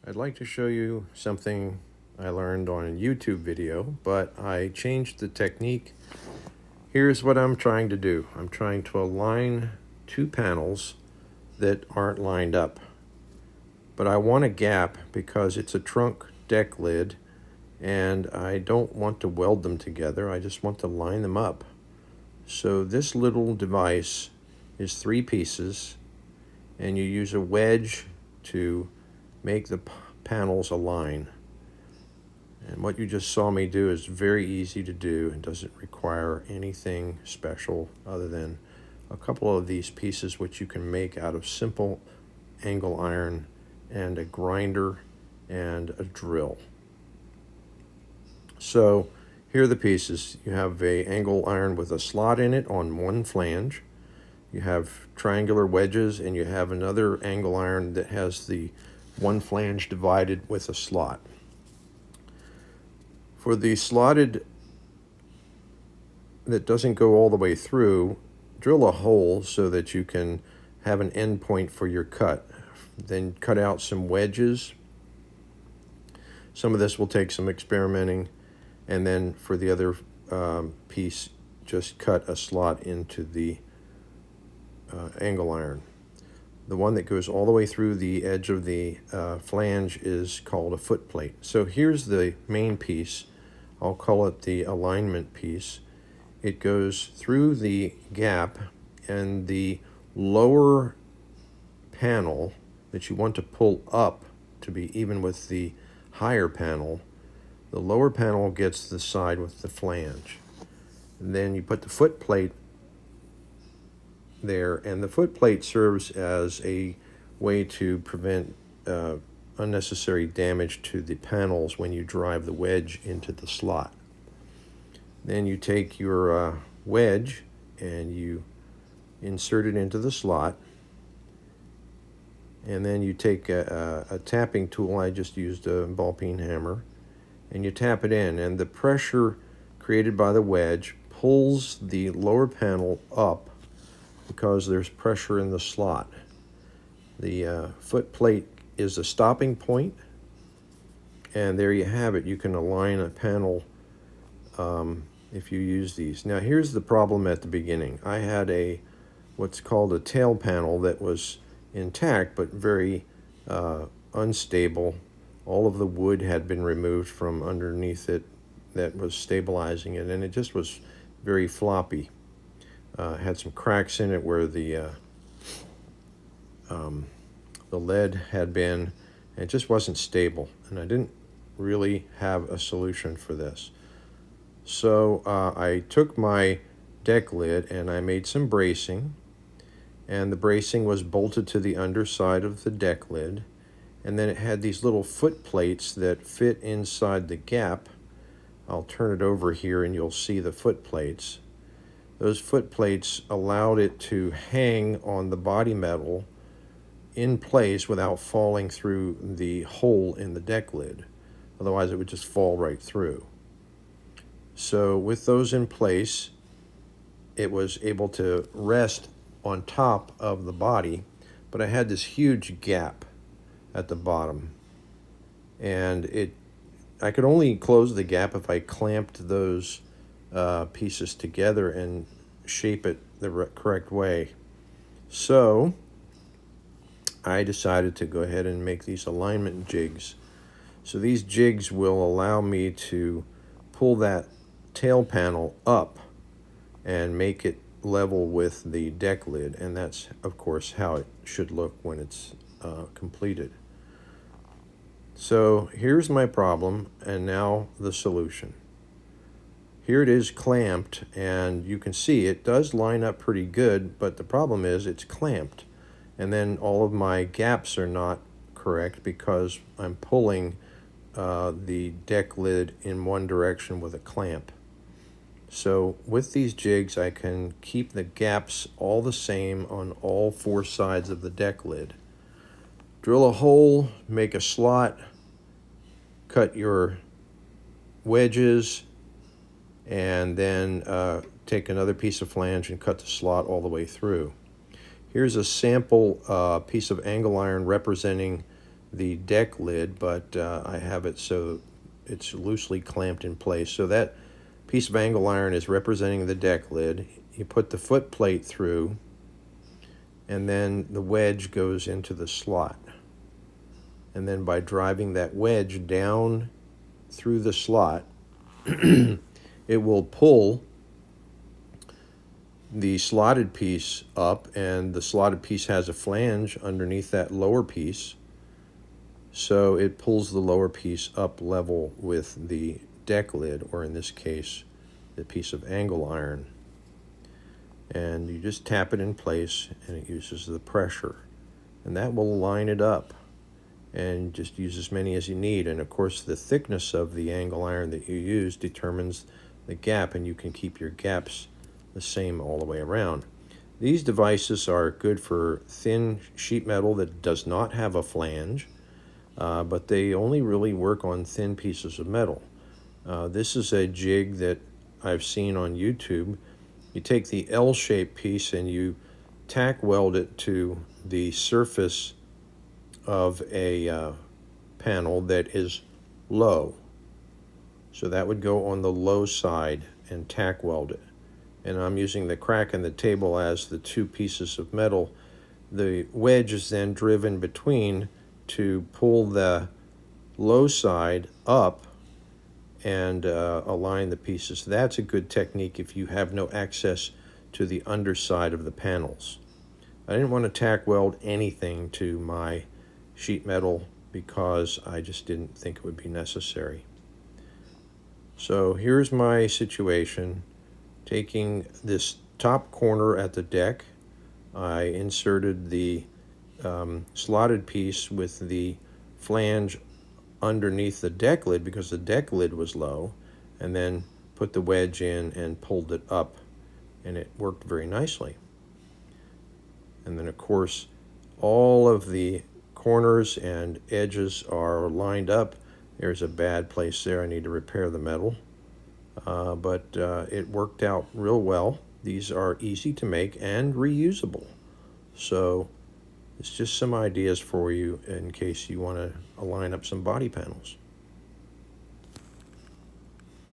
I'd like to show you something I learned on a YouTube video, but I changed the technique. Here's what I'm trying to do. I'm trying to align two panels that aren't lined up. But I want a gap because it's a trunk deck lid and I don't want to weld them together. I just want to line them up. So this little device is 3 pieces, and you use a wedge to make the panels align. And what you just saw me do is very easy to do and doesn't require anything special other than a couple of these pieces, which you can make out of simple angle iron and a grinder and a drill. So here are the pieces. You have a angle iron with a slot in it on one flange. You have triangular wedges, and you have another angle iron that has the one flange divided with a slot. For the slotted that doesn't go all the way through, drill a hole so that you can have an end point for your cut. Then cut out some wedges. Some of this will take some experimenting. And then for the other piece, just cut a slot into the angle iron. The one that goes all the way through the edge of the flange is called a foot plate. So here's the main piece. I'll call it the alignment piece. It goes through the gap, and the lower panel that you want to pull up to be even with the higher panel, the lower panel gets the side with the flange. And then you put the foot plate there, and the foot plate serves as a way to prevent unnecessary damage to the panels when you drive the wedge into the slot. Then you take your wedge and you insert it into the slot, and then you take a tapping tool. I just used a ball peen hammer, and you tap it in, and the pressure created by the wedge pulls the lower panel up because there's pressure in the slot. The foot plate is a stopping point, and there you have it. You can align a panel if you use these. Now here's the problem at the beginning. I had what's called a tail panel that was intact but very unstable. All of the wood had been removed from underneath it that was stabilizing it, and it just was very floppy. Had some cracks in it where the lead had been, and it just wasn't stable, and I didn't really have a solution for this. So I took my deck lid and I made some bracing, and the bracing was bolted to the underside of the deck lid, and then it had these little foot plates that fit inside the gap. I'll turn it over here and you'll see the foot plates. Those foot plates allowed it to hang on the body metal in place without falling through the hole in the deck lid. Otherwise it would just fall right through. So with those in place, it was able to rest on top of the body, but I had this huge gap at the bottom, and I could only close the gap if I clamped those pieces together and shape it the correct way. So I decided to go ahead and make these alignment jigs. So these jigs will allow me to pull that tail panel up and make it level with the deck lid, and that's of course how it should look when it's completed. So here's my problem, and now the solution. Here it is clamped, and you can see it does line up pretty good, but the problem is it's clamped, and then all of my gaps are not correct because I'm pulling the deck lid in one direction with a clamp. So with these jigs I can keep the gaps all the same on all 4 sides of the deck lid. Drill a hole, make a slot, cut your wedges, and then take another piece of flange and cut the slot all the way through. Here's a sample piece of angle iron representing the deck lid, but I have it so it's loosely clamped in place. So that piece of angle iron is representing the deck lid. You put the foot plate through, and then the wedge goes into the slot. And then by driving that wedge down through the slot, it will pull the slotted piece up, and the slotted piece has a flange underneath that lower piece. So it pulls the lower piece up level with the deck lid, or in this case, the piece of angle iron. And you just tap it in place, and it uses the pressure. And that will line it up. And just use as many as you need. And of course, the thickness of the angle iron that you use determines the gap, and you can keep your gaps the same all the way around. These devices are good for thin sheet metal that does not have a flange, but they only really work on thin pieces of metal. This is a jig that I've seen on YouTube. You take the L-shaped piece and you tack weld it to the surface of a panel that is low. So that would go on the low side and tack weld it. And I'm using the crack in the table as the two pieces of metal. The wedge is then driven between to pull the low side up and align the pieces. That's a good technique if you have no access to the underside of the panels. I didn't want to tack weld anything to my sheet metal because I just didn't think it would be necessary. So here's my situation. Taking this top corner at the deck, I inserted the slotted piece with the flange underneath the deck lid because the deck lid was low, and then put the wedge in and pulled it up, and it worked very nicely. And then of course all of the corners and edges are lined up. There's a bad place there. I need to repair the metal. But it worked out real well. These are easy to make and reusable. So it's just some ideas for you in case you want to line up some body panels.